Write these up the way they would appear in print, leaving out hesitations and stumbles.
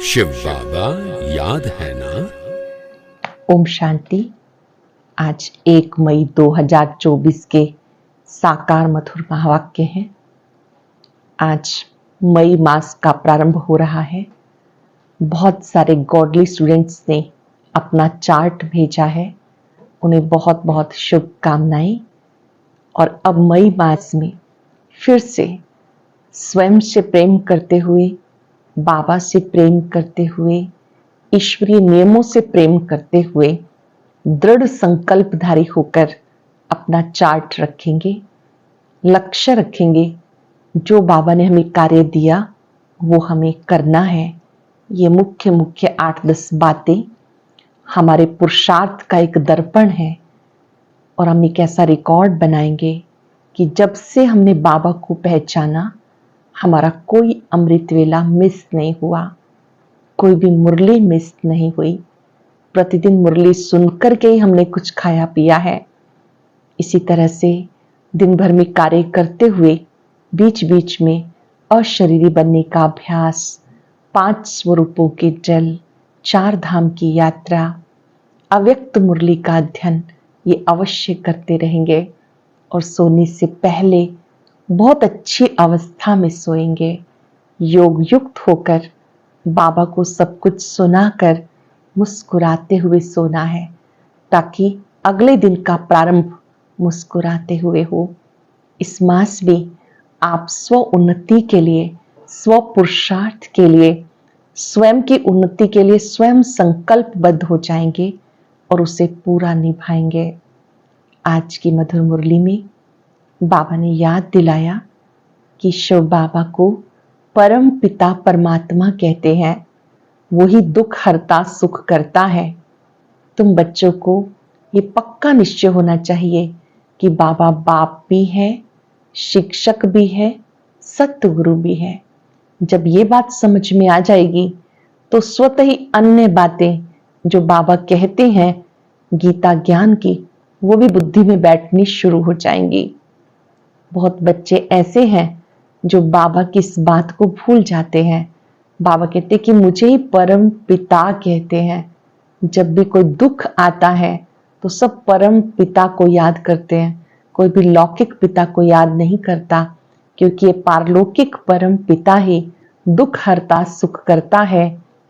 शिव बाबा याद है ना। ओम शांति। आज 1 मई 2024 के साकार मधुर महावाक्य हैं। आज मई मास का प्रारंभ हो रहा है। बहुत सारे गॉडली स्टूडेंट्स ने अपना चार्ट भेजा है, उन्हें बहुत बहुत शुभकामनाएं। और अब मई मास में फिर से स्वयं से प्रेम करते हुए, बाबा से प्रेम करते हुए, ईश्वरीय नियमों से प्रेम करते हुए दृढ़ संकल्पधारी होकर अपना चार्ट रखेंगे, लक्ष्य रखेंगे। जो बाबा ने हमें कार्य दिया वो हमें करना है। ये मुख्य 8-10 बातें हमारे पुरुषार्थ का एक दर्पण है। और हम एक ऐसा रिकॉर्ड बनाएंगे कि जब से हमने बाबा को पहचाना, हमारा कोई अमृत वेला मिस नहीं हुआ, कोई भी मुरली मिस नहीं हुई। प्रतिदिन मुरली सुनकर के ही हमने कुछ खाया पिया है। इसी तरह से दिन भर में कार्य करते हुए बीच बीच में अशरीरी बनने का अभ्यास, 5 स्वरूपों के जल, 4 धाम की यात्रा, अव्यक्त मुरली का अध्ययन, ये अवश्य करते रहेंगे। और सोने से पहले बहुत अच्छी अवस्था में सोएंगे, योग युक्त होकर बाबा को सब कुछ सुनाकर मुस्कुराते हुए सोना है, ताकि अगले दिन का प्रारंभ मुस्कुराते हुए हो। इस मास में आप स्व उन्नति के लिए, स्व पुरुषार्थ के लिए, स्वयं की उन्नति के लिए स्वयं संकल्पबद्ध हो जाएंगे और उसे पूरा निभाएंगे। आज की मधुर मुरली में बाबा ने याद दिलाया कि शिव बाबा को परम पिता परमात्मा कहते हैं। वही दुख हरता सुख करता है। तुम बच्चों को ये पक्का निश्चय होना चाहिए कि बाबा बाप भी है, शिक्षक भी है, सतगुरु भी है। जब ये बात समझ में आ जाएगी तो स्वतः ही अन्य बातें जो बाबा कहते हैं गीता ज्ञान की, वो भी बुद्धि में बैठनी शुरू हो जाएंगी। बहुत बच्चे ऐसे हैं जो बाबा की इस बात को भूल जाते हैं। बाबा कहते कि मुझे ही परम पिता कहते हैं। जब भी कोई दुख आता है तो सब परम पिता को याद करते हैं, कोई भी लौकिक पिता को याद नहीं करता, क्योंकि ये पारलौकिक परम पिता ही दुख हरता सुख करता है,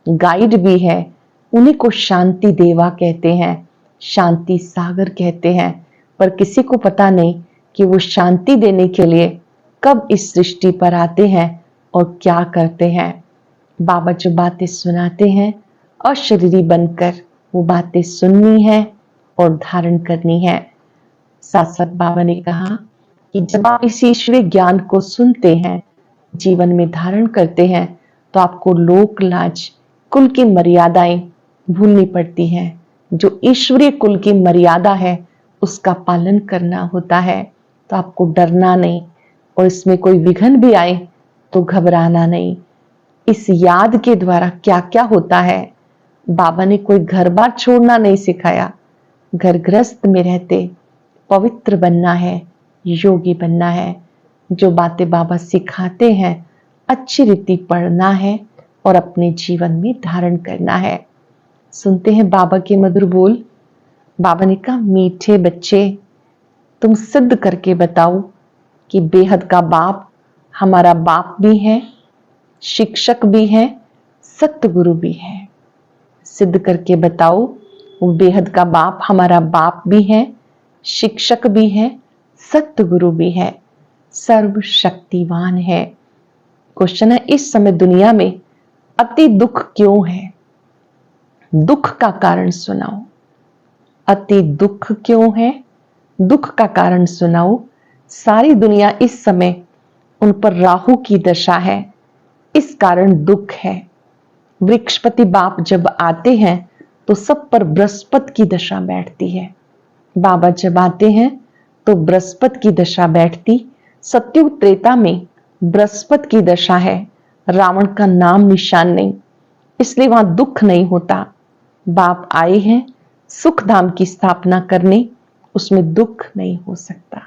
गाइड भी है। उन्हीं को शांति देवा कहते हैं, शांति सागर कहते हैं। पर किसी को पता नहीं कि वो शांति देने के लिए कब इस सृष्टि पर आते हैं और क्या करते हैं। बाबा जो बातें सुनाते हैं अशरीरी बनकर वो बातें सुननी है और धारण करनी है। साथ साथ बाबा ने कहा कि जब आप इस ईश्वरीय ज्ञान को सुनते हैं, जीवन में धारण करते हैं, तो आपको लोक लाज, कुल की मर्यादाएं भूलनी पड़ती हैं। जो ईश्वरीय कुल की मर्यादा है उसका पालन करना होता है। तो आपको डरना नहीं, और इसमें कोई विघ्न भी आए तो घबराना नहीं। इस याद के द्वारा क्या क्या होता है, बाबा ने कोई घर बार छोड़ना नहीं सिखाया। घर गृहस्थ में रहते पवित्र बनना है, योगी बनना है। जो बातें बाबा सिखाते हैं अच्छी रीति पढ़ना है और अपने जीवन में धारण करना है। सुनते हैं बाबा के मधुर बोल। बाबा ने कहा, मीठे बच्चे, तुम सिद्ध करके बताओ कि बेहद का बाप हमारा बाप भी है, शिक्षक भी है, सतगुरु भी है। सिद्ध करके बताओ वो बेहद का बाप हमारा बाप भी है, शिक्षक भी है, सतगुरु भी है, सर्वशक्तिवान है। क्वेश्चन है, इस समय दुनिया में अति दुख क्यों है? दुख का कारण सुनाओ। अति दुख क्यों है? दुख का कारण सुनाओ। सारी दुनिया इस समय उन पर राहु की दशा है, इस कारण दुख है। वृक्षपति बाप जब आते हैं तो सब पर बृहस्पति की दशा बैठती है। बाबा जब आते हैं तो बृहस्पति की दशा बैठती। सत्युग त्रेता में बृहस्पति की दशा है, रावण का नाम निशान नहीं, इसलिए वहां दुख नहीं होता। बाप आए हैं सुख धाम की स्थापना करने, उसमें दुख नहीं हो सकता।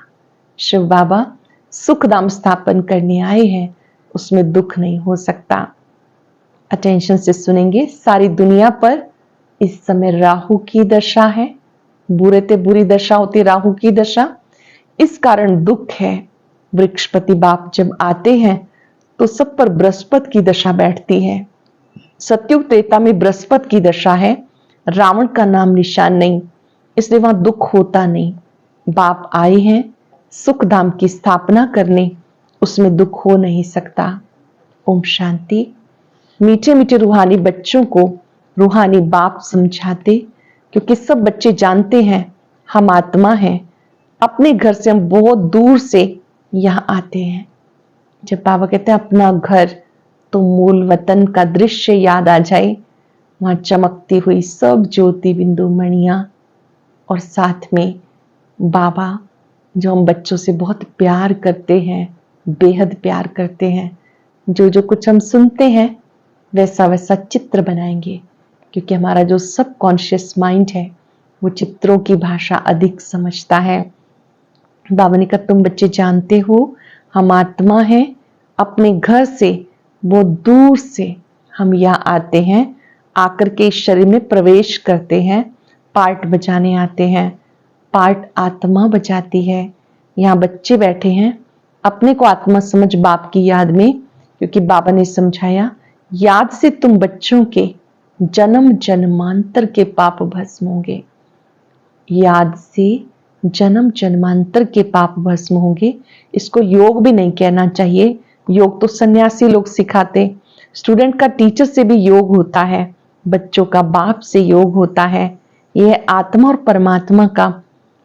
शिव बाबा सुख धाम स्थापन करने आए हैं, उसमें दुख नहीं हो सकता। अटेंशन से सुनेंगे। सारी दुनिया पर इस समय राहु की दशा है, बुरे ते बुरी दशा होती राहु की दशा, इस कारण दुख है। वृक्षपति बाप जब आते हैं तो सब पर बृहस्पति की दशा बैठती है। सतयुग त्रेता में बृहस्पति की दशा है, रावण का नाम निशान नहीं, इसलिए वहां दुख होता नहीं। बाप आए हैं सुख धाम की स्थापना करने, उसमें दुख हो नहीं सकता। ओम शांति। मीठे मीठे रूहानी बच्चों को रूहानी बाप समझाते, क्योंकि सब बच्चे जानते हैं हम आत्मा हैं, अपने घर से हम बहुत दूर से यहाँ आते हैं। जब बाबा कहते हैं अपना घर, तो मूल वतन का दृश्य याद आ जाए, वहां चमकती हुई सब ज्योति बिंदु मणियां, और साथ में बाबा जो हम बच्चों से बहुत प्यार करते हैं, बेहद प्यार करते हैं। जो जो कुछ हम सुनते हैं वैसा वैसा चित्र बनाएंगे, क्योंकि हमारा जो सब कॉन्शियस माइंड है वो चित्रों की भाषा अधिक समझता है। बाबा ने कहा तुम बच्चे जानते हो हम आत्मा हैं, अपने घर से बहुत दूर से हम यहाँ आते हैं, आकर के इस शरीर में प्रवेश करते हैं, पार्ट बजाने आते हैं। पार्ट आत्मा बजाती है। यहाँ बच्चे बैठे हैं, अपने को आत्मा समझ बाप की याद में, क्योंकि बाबा ने समझाया याद से तुम बच्चों के जन्म जन्मांतर के पाप भस्म होंगे। याद से जन्म जन्मांतर के पाप भस्म होंगे। इसको योग भी नहीं कहना चाहिए, योग तो सन्यासी लोग सिखाते। स्टूडेंट का टीचर से भी योग होता है, बच्चों का बाप से योग होता है। यह आत्मा और परमात्मा का,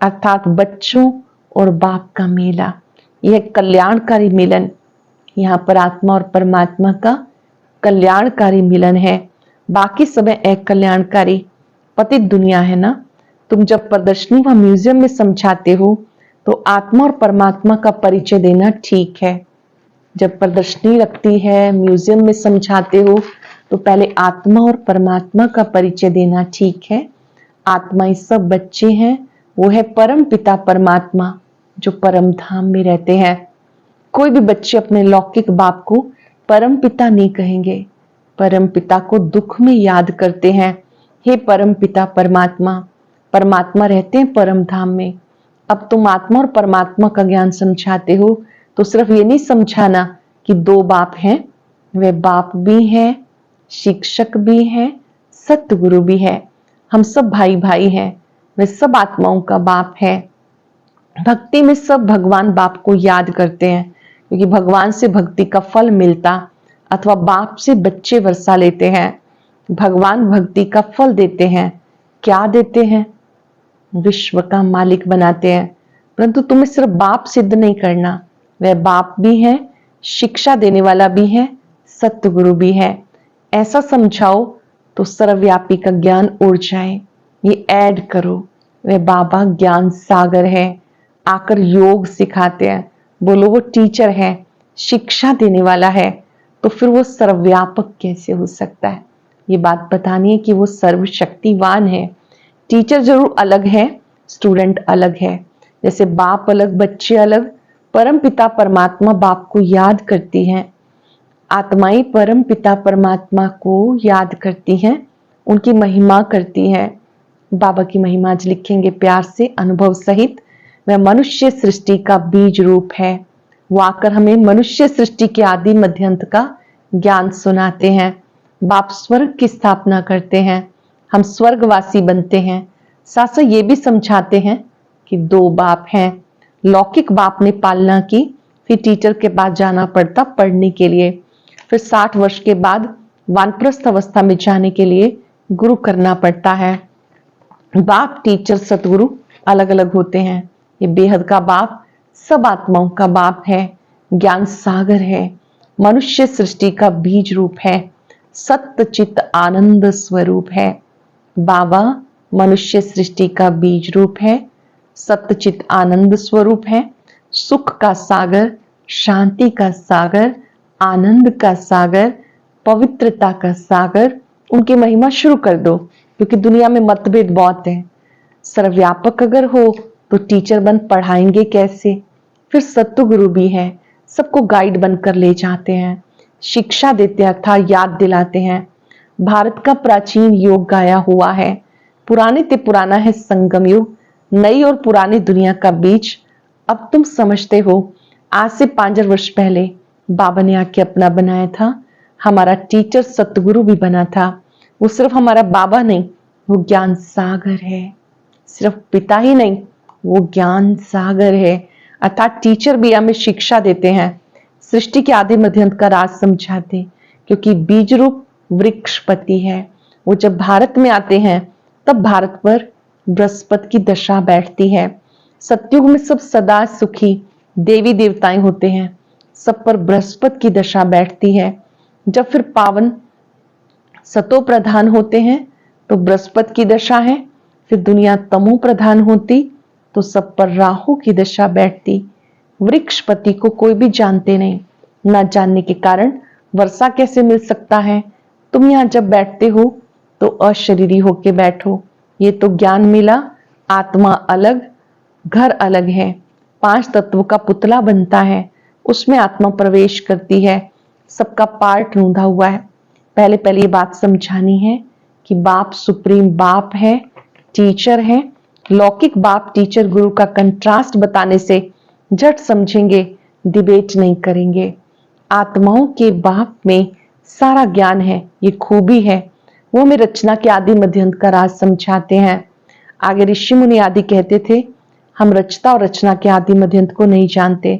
अर्थात बच्चों और बाप का मेला, यह कल्याणकारी मिलन। यहाँ पर आत्मा और परमात्मा का कल्याणकारी मिलन है, बाकी सब अकल्याणकारी। पतित दुनिया है ना। तुम जब प्रदर्शनी व म्यूजियम में समझाते हो तो आत्मा और परमात्मा का परिचय देना ठीक है। जब प्रदर्शनी रखती है, म्यूजियम में समझाते हो, तो पहले आत्मा और परमात्मा का परिचय देना ठीक है। आत्मा ही सब बच्चे हैं, वो है परम पिता परमात्मा जो परम धाम में रहते हैं। कोई भी बच्चे अपने लौकिक बाप को परम पिता नहीं कहेंगे, परम पिता को दुख में याद करते हैं। हे परम पिता परमात्मा, परमात्मा रहते हैं परम धाम में। अब तुम आत्मा और परमात्मा का ज्ञान समझाते हो तो सिर्फ ये नहीं समझाना कि दो बाप हैं, वे बाप भी हैं, शिक्षक भी हैं, सतगुरु भी है। हम सब भाई भाई हैं, वे सब आत्माओं का बाप है। भक्ति में सब भगवान बाप को याद करते हैं, क्योंकि भगवान से भक्ति का फल मिलता, अथवा बाप से बच्चे वर्षा लेते हैं। भगवान भक्ति का फल देते हैं। क्या देते हैं? विश्व का मालिक बनाते हैं। परंतु तुम्हें सिर्फ बाप सिद्ध नहीं करना, वह बाप भी है, शिक्षा देने वाला भी है, सतगुरु भी है। ऐसा समझाओ तो सर्वव्यापी का ज्ञान उड़ जाए। ये ऐड करो, वह बाबा ज्ञान सागर है, आकर योग सिखाते हैं। बोलो वो टीचर है, शिक्षा देने वाला है, तो फिर वो सर्वव्यापक कैसे हो सकता है? ये बात बतानी है कि वो सर्वशक्तिवान है। टीचर जरूर अलग है, स्टूडेंट अलग है। जैसे बाप अलग बच्चे अलग, परम पिता परमात्मा बाप को याद करती हैं, आत्माएं परम पिता परमात्मा को याद करती हैं, उनकी महिमा करती हैं। बाबा की महिमा आज लिखेंगे प्यार से अनुभव सहित। वह मनुष्य सृष्टि का बीज रूप है। वो आकर हमें मनुष्य सृष्टि के आदि मध्य अंत का ज्ञान सुनाते हैं। बाप स्वर्ग की स्थापना करते हैं, हम स्वर्गवासी बनते हैं। साथ साथ ये भी समझाते हैं कि दो बाप हैं। लौकिक बाप ने पालना की, फिर टीचर के पास जाना पड़ता पढ़ने के लिए, फिर 60 वर्ष के बाद वानप्रस्थ अवस्था में जाने के लिए गुरु करना पड़ता है। बाप टीचर सतगुरु अलग अलग होते हैं। ये बेहद का बाप सब आत्माओं का बाप है, ज्ञान सागर है, मनुष्य सृष्टि का बीज रूप है, सत्य चित्त आनंद स्वरूप है। बाबा मनुष्य सृष्टि का बीज रूप है, सत्य चित्त आनंद स्वरूप है, सुख का सागर, शांति का सागर, आनंद का सागर, पवित्रता का सागर। उनकी महिमा शुरू कर दो, क्योंकि दुनिया में मतभेद बहुत है। सर्वव्यापक अगर हो तो टीचर बन पढ़ाएंगे कैसे? फिर सतगुरु भी है, सबको गाइड बनकर ले जाते हैं। शिक्षा देते हैं अर्थात याद दिलाते हैं। भारत का प्राचीन योग गाया हुआ है, पुराने ते पुराना है संगम युग, नई और पुरानी दुनिया का बीच। अब तुम समझते हो, आज से 5,000 वर्ष पहले बाबा ने आके अपना बनाया था। हमारा टीचर सतगुरु भी बना था। वो सिर्फ हमारा बाबा नहीं, वो ज्ञान सागर है। सिर्फ पिता ही नहीं, वो ज्ञान सागर है। अर्थात टीचर भी हमें शिक्षा देते हैं, सृष्टि के आदि मध्य अंत का राज समझाते, क्योंकि बीज रूप वृक्षपति है। वो जब भारत में आते हैं तब भारत पर बृहस्पति की दशा बैठती है। सतयुग में सब सदा सुखी देवी देवताएं होते हैं, सब पर बृहस्पति की दशा बैठती है। जब फिर पावन सतो प्रधान होते हैं तो बृहस्पति की दशा है। फिर दुनिया तमो प्रधान होती तो सब पर राहु की दशा बैठती। वृक्षपति को कोई भी जानते नहीं, न जानने के कारण वर्षा कैसे मिल सकता है। तुम यहाँ जब बैठते हो तो अशरीरी होके बैठो, ये तो ज्ञान मिला। आत्मा अलग, घर अलग है। 5 तत्वों का पुतला बनता है, उसमें आत्मा प्रवेश करती है। सबका पार्ट रूंधा हुआ है। पहले पहले ये बात समझानी है कि बाप सुप्रीम बाप है, टीचर है। लौकिक बाप टीचर गुरु का कंट्रास्ट बताने से झट समझेंगे, डिबेट नहीं करेंगे। आत्माओं के बाप में सारा ज्ञान है, ये खूबी है। वो हमें रचना के आदि मध्यांत का राज समझाते हैं। आगे ऋषि मुनि आदि कहते थे, हम रचता और रचना के आदि मध्यांत को नहीं जानते,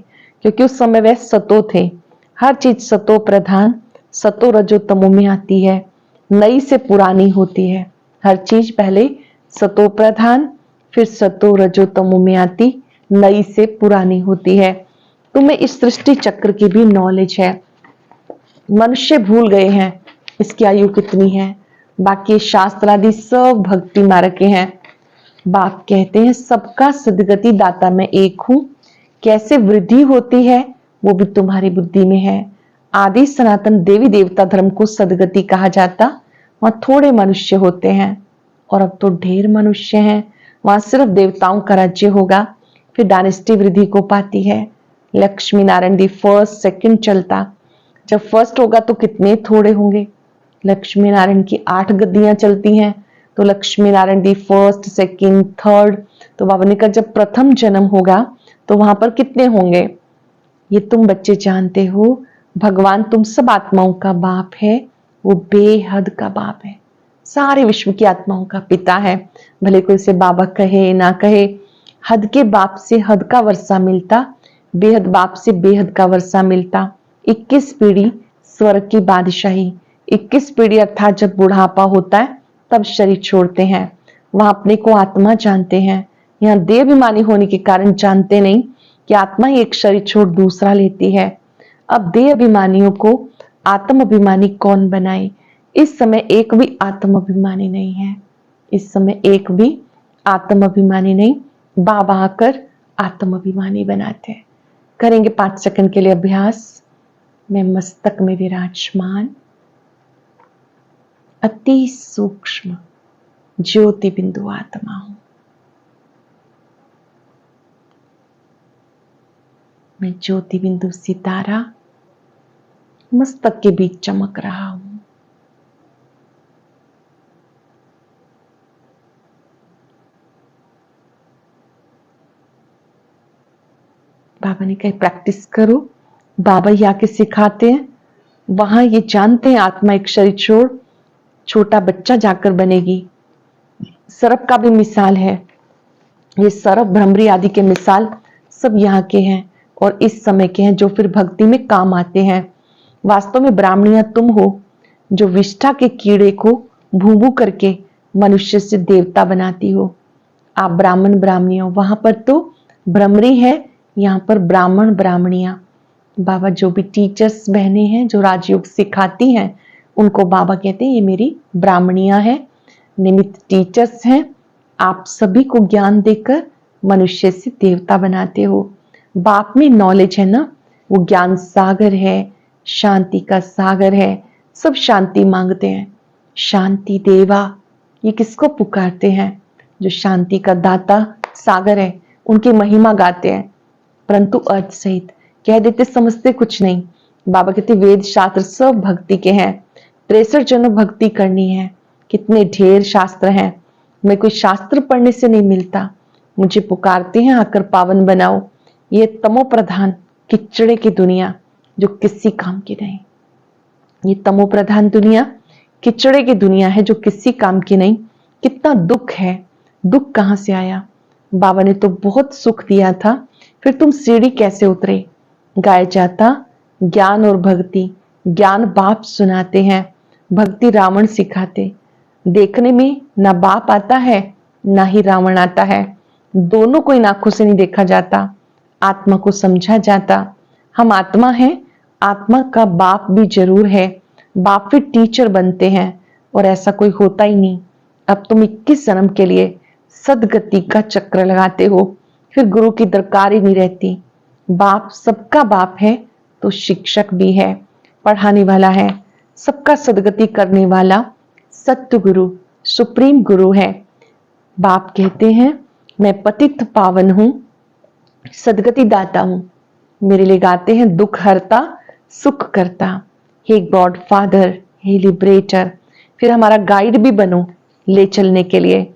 क्योंकि उस समय वह सतो थे। हर चीज सतो प्रधान, सतो रजो तमो में आती है, नई से पुरानी होती है। हर चीज पहले सतो प्रधान, फिर सतो रजो तमो में आती, नई से पुरानी होती है। तुम्हें इस सृष्टि चक्र की भी नॉलेज है। मनुष्य भूल गए हैं इसकी आयु कितनी है, बाकी शास्त्र आदि सब भक्ति मार्ग के हैं। बाप कहते हैं सबका सदगति दाता मैं एक हूं। कैसे वृद्धि होती है वो भी तुम्हारी बुद्धि में है। आदि सनातन देवी देवता धर्म को सदगति कहा जाता, वहां थोड़े मनुष्य होते हैं, और अब तो ढेर मनुष्य हैं। वहां सिर्फ देवताओं का राज्य होगा। फिर डायनेस्टी वृद्धि को पाती है। Lakshmi Narayan the first second चलता, जब फर्स्ट होगा तो कितने थोड़े होंगे। लक्ष्मी नारायण की 8 गद्दियां चलती हैं, तो Lakshmi Narayan the first second third. तो बाबा ने कहा जब प्रथम जन्म होगा तो वहां पर कितने होंगे। ये तुम बच्चे जानते हो, भगवान तुम सब आत्माओं का बाप है। वो बेहद का बाप है, सारे विश्व की आत्माओं का पिता है। भले कोई से बाबा कहे ना कहे, हद के बाप से हद का वर्षा मिलता, बेहद बाप से बेहद का वर्षा मिलता। 21 पीढ़ी स्वर्ग की बादशाही, 21 पीढ़ी अर्थात जब बुढ़ापा होता है तब शरीर छोड़ते हैं। वहां अपने को आत्मा जानते हैं। यहाँ देह अभिमानी होने के कारण जानते नहीं कि आत्मा ही एक शरीर छोड़ दूसरा लेती है। अब देह अभिमानियों को आत्म अभिमानी कौन बनाए। इस समय एक भी आत्म अभिमानी नहीं है। इस समय एक भी आत्म अभिमानी नहीं, बाबा आकर आत्म अभिमानी बनाते हैं। करेंगे 5 सेकंड के लिए अभ्यास। मैं मस्तक में विराजमान अति सूक्ष्म ज्योति बिंदु आत्मा हूं। मैं ज्योति बिंदु सितारा मस्तक के बीच चमक रहा हूं। बाबा ने कहा प्रैक्टिस करो। बाबा ही आके सिखाते हैं। वहां ये जानते हैं आत्मा एक शरीर छोड़ छोटा बच्चा जाकर बनेगी। सर्प का भी मिसाल है। ये सर्प भ्रमरी आदि के मिसाल सब यहाँ के हैं और इस समय के हैं, जो फिर भक्ति में काम आते हैं। वास्तव में ब्राह्मणियां तुम हो, जो विष्ठा के कीड़े को भूभू करके मनुष्य से देवता बनाती हो। आप ब्राह्मण ब्राह्मणियां हो, वहां पर तो भ्रमरी है, यहाँ पर ब्राह्मण ब्राह्मणियां। बाबा जो भी टीचर्स बहनें हैं जो राजयोग सिखाती हैं, उनको बाबा कहते हैं ये मेरी ब्राह्मणियां हैं, निमित्त टीचर्स हैं। आप सभी को ज्ञान देकर मनुष्य से देवता बनाते हो। बाप में नॉलेज है ना, वो ज्ञान सागर है, शांति का सागर है। सब शांति मांगते हैं। शांति देवा, ये किसको पुकारते हैं? जो शांति का दाता सागर है, उनकी महिमा गाते हैं, परंतु अर्थ सहित कह देते, समझते कुछ नहीं। बाबा कहते वेद शास्त्र सब भक्ति के हैं, 63 जन्म भक्ति करनी है। कितने ढेर शास्त्र हैं, मैं कोई शास्त्र पढ़ने से नहीं मिलता। मुझे पुकारते हैं आकर पावन बनाओ। ये तमो प्रधान किचड़े की दुनिया जो किसी काम की नहीं, ये तमो प्रधान दुनिया किचड़े की दुनिया है जो किसी काम की नहीं। कितना दुख है, दुख कहां से आया? बाबा ने तो बहुत सुख दिया था, फिर तुम सीढ़ी कैसे उतरे? गाया जाता ज्ञान और भक्ति, ज्ञान बाप सुनाते हैं, भक्ति रावण सिखाते। देखने में ना बाप आता है ना ही रावण आता है, दोनों को इन आंखों से नहीं देखा जाता, आत्मा को समझा जाता। हम आत्मा हैं, आत्मा का बाप भी जरूर है, बाप फिर टीचर बनते हैं और ऐसा कोई होता ही नहीं। अब तुम 21 जन्म के लिए सदगति का चक्र लगाते हो, फिर गुरु की दरकार ही नहीं रहती। बाप सबका बाप है तो शिक्षक भी है, पढ़ाने वाला है, सबका सदगति करने वाला सत्य गुरु सुप्रीम गुरु है। बाप कहते हैं मैं पतित पावन हूं, सदगति दाता हूं, मेरे लिए गाते हैं दुख हरता सुख करता। हे गॉड फादर, हे लिबरेटर, फिर हमारा गाइड भी बनो ले चलने के लिए।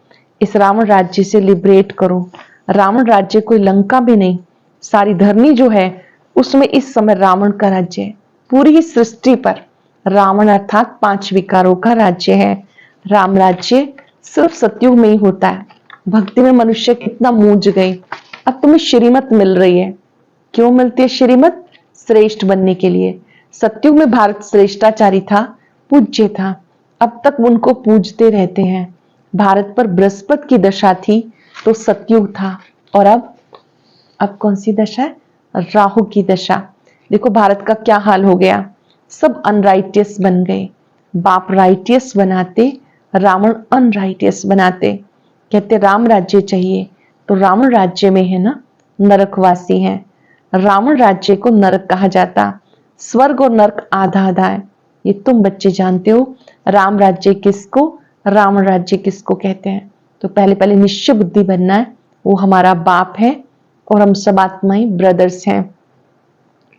इस रावण राज्य से लिबरेट करो। रावण राज्य कोई लंका भी नहीं, सारी धरनी जो है उसमें इस समय रावण का राज्य है। पूरी ही सृष्टि पर रावण अर्थात 5 विकारों का राज्य है। राम राज्य सिर्फ सतयुग में ही होता है। भक्ति में मनुष्य कितना मूझ गए। अब तुम्हें श्रीमत मिल रही है। क्यों मिलती है श्रीमत? श्रेष्ठ बनने के लिए। सतयुग में भारत श्रेष्ठाचारी था, पूज्य था, अब तक उनको पूजते रहते हैं। भारत पर बृहस्पति की दशा थी तो सतयुग था, और अब कौन सी दशा है? राहु की दशा। देखो भारत का क्या हाल हो गया, सब अनराइटियस बन गए। बाप राइटियस बनाते, रावण अनराइटियस बनाते। कहते राम राज्य चाहिए, तो रावण राज्य में है ना नरकवासी हैं। रावण राज्य को नरक कहा जाता, स्वर्ग और नरक आधा आधा है। ये तुम बच्चे जानते हो राम राज्य किसको, रावण राज्य किसको कहते हैं। तो पहले पहले निश्चय बुद्धि बनना है, वो हमारा बाप है और हम सब आत्माएं ब्रदर्स हैं।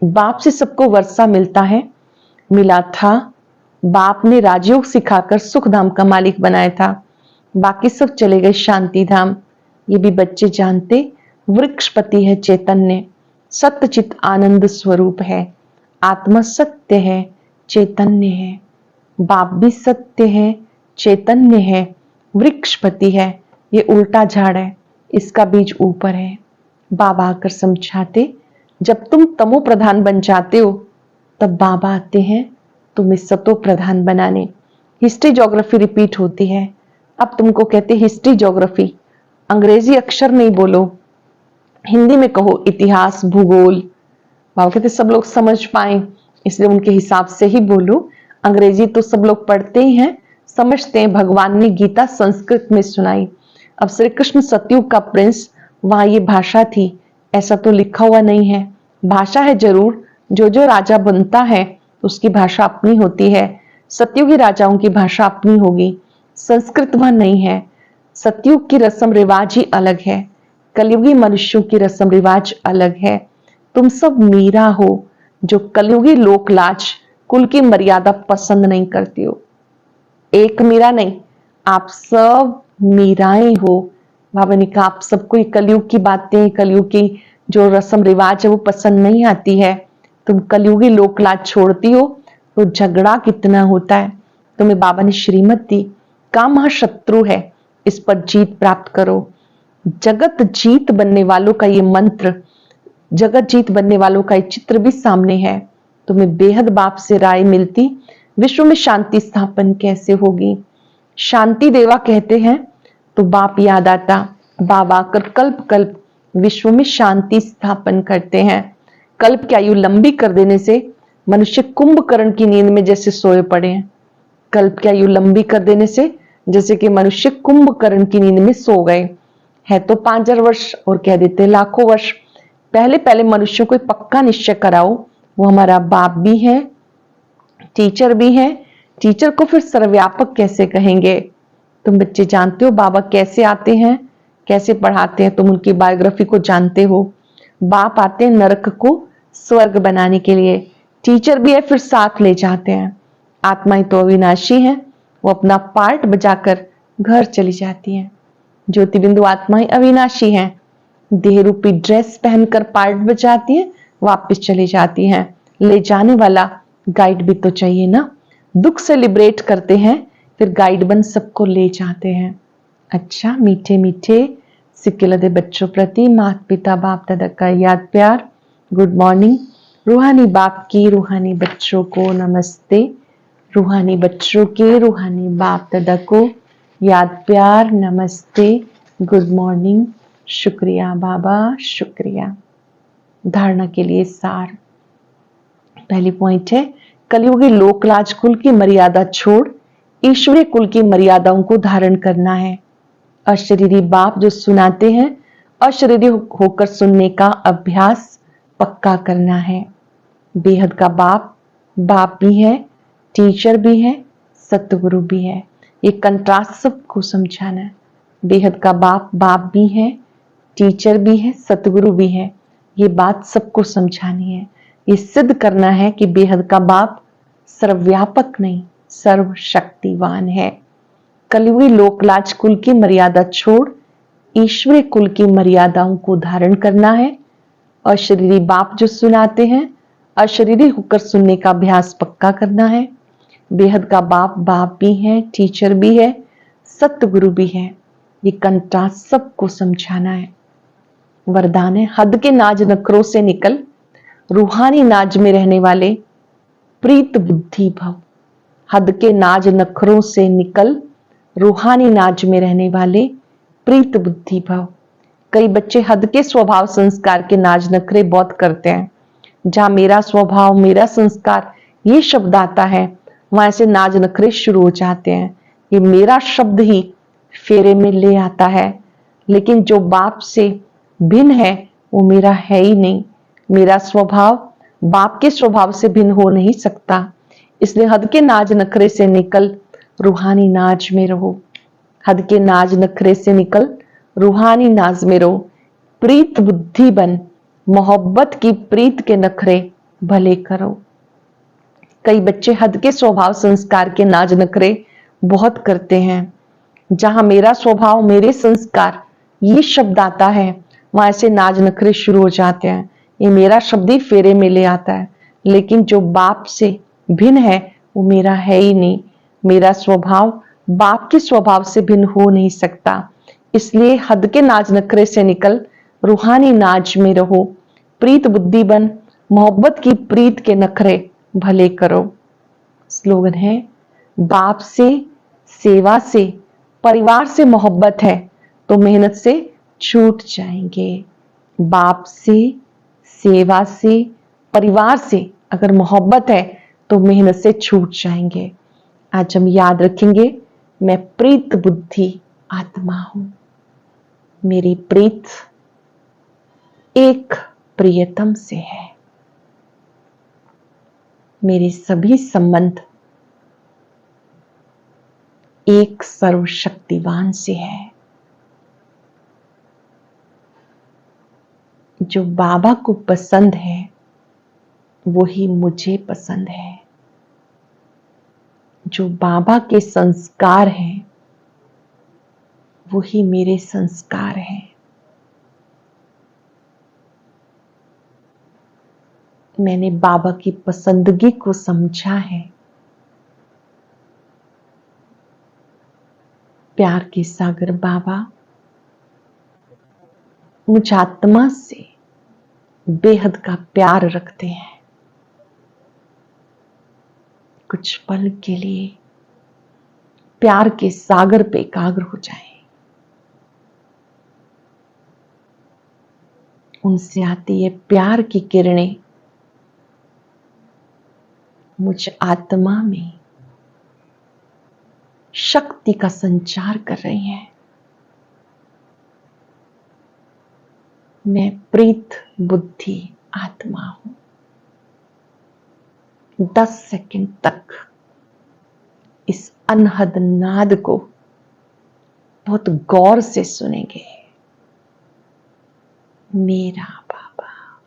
बाप से सबको वर्षा मिलता है, मिला था। बाप ने राजयोग सिखाकर सुख धाम का मालिक बनाया था, बाकी सब चले गए शांति धाम। ये भी बच्चे जानते, वृक्षपति है चैतन्य, सत्य चित आनंद स्वरूप है। आत्मा सत्य है, चैतन्य है। बाप भी सत्य है, चैतन्य है, वृक्षपति है। ये उल्टा झाड़ है, इसका बीज ऊपर है। बाबा आकर समझाते, जब तुम तमो प्रधान बन जाते हो तब बाबा आते हैं तुम्हें सतो प्रधान बनाने। हिस्ट्री ज्योग्राफी रिपीट होती है। अब तुमको कहते हिस्ट्री ज्योग्राफी, अंग्रेजी अक्षर नहीं बोलो, हिंदी में कहो इतिहास भूगोल। बाबा कहते सब लोग समझ पाए इसलिए उनके हिसाब से ही बोलो। अंग्रेजी तो सब लोग पढ़ते ही हैं, समझते हैं। भगवान ने गीता संस्कृत में सुनाई। अब श्री कृष्ण सतयुग का प्रिंस, वहां ये भाषा थी ऐसा तो लिखा हुआ नहीं है। भाषा है जरूर, जो जो राजा बनता है उसकी भाषा अपनी होती है। सतयुगी राजाओं की भाषा अपनी होगी, संस्कृत वहां नहीं है। सतयुग की रस्म रिवाज ही अलग है, कलयुगी मनुष्यों की रस्म रिवाज अलग है। तुम सब मीरा हो जो कलयुगी लोक लाज कुल की मर्यादा पसंद नहीं करती हो। एक मीरा नहीं, आप सब मीराएं हो। बाबा ने कहा आप सबको कलयुग की बातें, कलयुग की जो रस्म रिवाज है वो पसंद नहीं आती है। तुम कलयुगी लोक लाज छोड़ती हो तो झगड़ा कितना होता है। तुम्हें बाबा ने श्रीमत दी, काम महाशत्रु है, इस पर जीत प्राप्त करो। जगत जीत बनने वालों का ये मंत्र, जगत जीत बनने वालों का ये चित्र भी सामने है। तुम्हें बेहद बाप से राय मिलती, विश्व में शांति स्थापन कैसे होगी। शांति देवा कहते हैं तो बाप याद आता। बाबा आकर कल्प कल्प विश्व में शांति स्थापन करते हैं। कल्प की आयु लंबी कर देने से मनुष्य कुंभकर्ण की नींद में जैसे सोए पड़े हैं। कल्प की आयु लंबी कर देने से जैसे कि मनुष्य कुंभकर्ण की नींद में सो गए। है तो 5000 वर्ष और कह देते लाखों वर्ष। पहले पहले मनुष्यों को पक्का निश्चय कराओ, वो हमारा बाप भी है, टीचर भी है। टीचर को फिर सर्वव्यापक कैसे कहेंगे? तुम बच्चे जानते हो बाबा कैसे आते हैं, कैसे पढ़ाते हैं, तुम उनकी बायोग्राफी को जानते हो। बाप आते हैं नरक को स्वर्ग बनाने के लिए, टीचर भी है, फिर साथ ले जाते हैं। आत्माएं तो अविनाशी हैं, वो अपना पार्ट बजाकर घर चली जाती हैं। ज्योति बिंदु आत्माएं अविनाशी हैं, देह रूपी ड्रेस पहनकर पार्ट बजाती हैं, वापस चली जाती हैं। ले जाने वाला गाइड भी तो चाहिए ना। दुख से लिबरेट करते हैं, फिर गाइड बन सबको ले जाते हैं। अच्छा, मीठे मीठे सिक्के लदे बच्चों प्रति माता पिता बाप दादा का याद प्यार। Good morning. रूहानी बाप की रूहानी बच्चों को नमस्ते। रूहानी बच्चों के रूहानी बाप दादा को याद प्यार, नमस्ते, गुड मॉर्निंग, शुक्रिया बाबा, शुक्रिया। धारणा के लिए सार। पहली पॉइंट है, कलयुगी लोकराज कुल की मर्यादा छोड़ ईश्वरीय कुल की मर्यादाओं को धारण करना है। अशरीरी बाप जो सुनाते हैं, अशरीरी होकर सुनने का अभ्यास पक्का करना है। बेहद का बाप बाप भी है, टीचर भी है, सतगुरु भी है। ये कंट्रास्ट सबको समझाना है। बेहद का बाप बाप भी है, टीचर भी है, सतगुरु भी है। ये बात सबको समझानी है। ये सिद्ध करना है कि बेहद का बाप सर्वव्यापक नहीं, सर्वशक्तिवान है। कलयुगी लोकलाज कुल की मर्यादा छोड़ ईश्वरीय कुल की मर्यादाओं को धारण करना है। अशरीरी बाप जो सुनाते हैं, अशरीरी होकर सुनने का अभ्यास पक्का करना है। बेहद का बाप बाप भी है, टीचर भी है, सतगुरु भी है। ये कंट्रास्ट सबको समझाना है। वरदान है, हद के नाज नखरों से निकल रूहानी नाज में रहने वाले प्रीत बुद्धि भव। हद के नाज नखरों से निकल रूहानी नाज में रहने वाले प्रीत बुद्धि भव। कई बच्चे हद के स्वभाव संस्कार के नाज नखरे बहुत करते हैं। जहां मेरा स्वभाव, मेरा संस्कार ये शब्द आता है, वहां ऐसे नाज नखरे शुरू हो जाते हैं। ये मेरा शब्द ही फेरे में ले आता है। लेकिन जो बाप से भिन्न है वो मेरा है ही नहीं। मेरा स्वभाव बाप के स्वभाव से भिन्न हो नहीं सकता। इसलिए हद के नाज नखरे से निकल रूहानी नाज में रहो। हद के नाज नखरे से निकल रूहानी नाज में रहो। प्रीत बुद्धि बन, मोहब्बत की प्रीत के नखरे भले करो। कई बच्चे हद के स्वभाव संस्कार के नाज नखरे बहुत करते हैं। जहां मेरा स्वभाव, मेरे संस्कार ये शब्द आता है, वहां ऐसे नाज नखरे शुरू हो जाते हैं। ये मेरा शब्द ही फेरे में ले आता है। लेकिन जो बाप से भिन्न है वो मेरा है ही नहीं। मेरा स्वभाव बाप के स्वभाव से भिन्न हो नहीं सकता। इसलिए हद के नाज नखरे से निकल रूहानी नाज में रहो। प्रीत बुद्धि बन, मोहब्बत की प्रीत के नखरे भले करो। स्लोगन है, बाप से, सेवा से, परिवार से मोहब्बत है तो मेहनत से छूट जाएंगे। बाप से, सेवा से, परिवार से अगर मोहब्बत है तो मेहनत से छूट जाएंगे। आज हम याद रखेंगे, मैं प्रीत बुद्धि आत्मा हूं। मेरी प्रीत एक प्रियतम से है। मेरे सभी संबंध एक सर्वशक्तिवान से है। जो बाबा को पसंद है वही मुझे पसंद है। जो बाबा के संस्कार हैं वही मेरे संस्कार हैं। मैंने बाबा की पसंदगी को समझा है। प्यार के सागर बाबा मुझ आत्मा से बेहद का प्यार रखते हैं। कुछ पल के लिए प्यार के सागर पे एकाग्र हो जाएं। उनसे आती है प्यार की किरणें मुझ आत्मा में शक्ति का संचार कर रही हैं। मैं प्रीत बुद्धि आत्मा हूं। 10 सेकंड तक इस अनहद नाद को बहुत गौर से सुनेंगे। मेरा बाबा,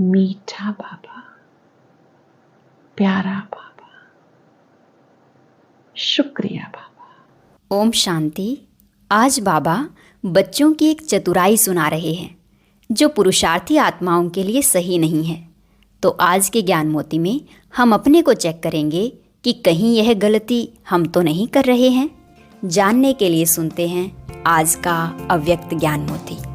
मीठा बाबा, प्यारा बाबा, शुक्रिया बाबा। ओम शांति। आज बाबा बच्चों की एक चतुराई सुना रहे हैं जो पुरुषार्थी आत्माओं के लिए सही नहीं है। तो आज के ज्ञान मोती में हम अपने को चेक करेंगे कि कहीं यह गलती हम तो नहीं कर रहे हैं। जानने के लिए सुनते हैं आज का अव्यक्त ज्ञान मोती।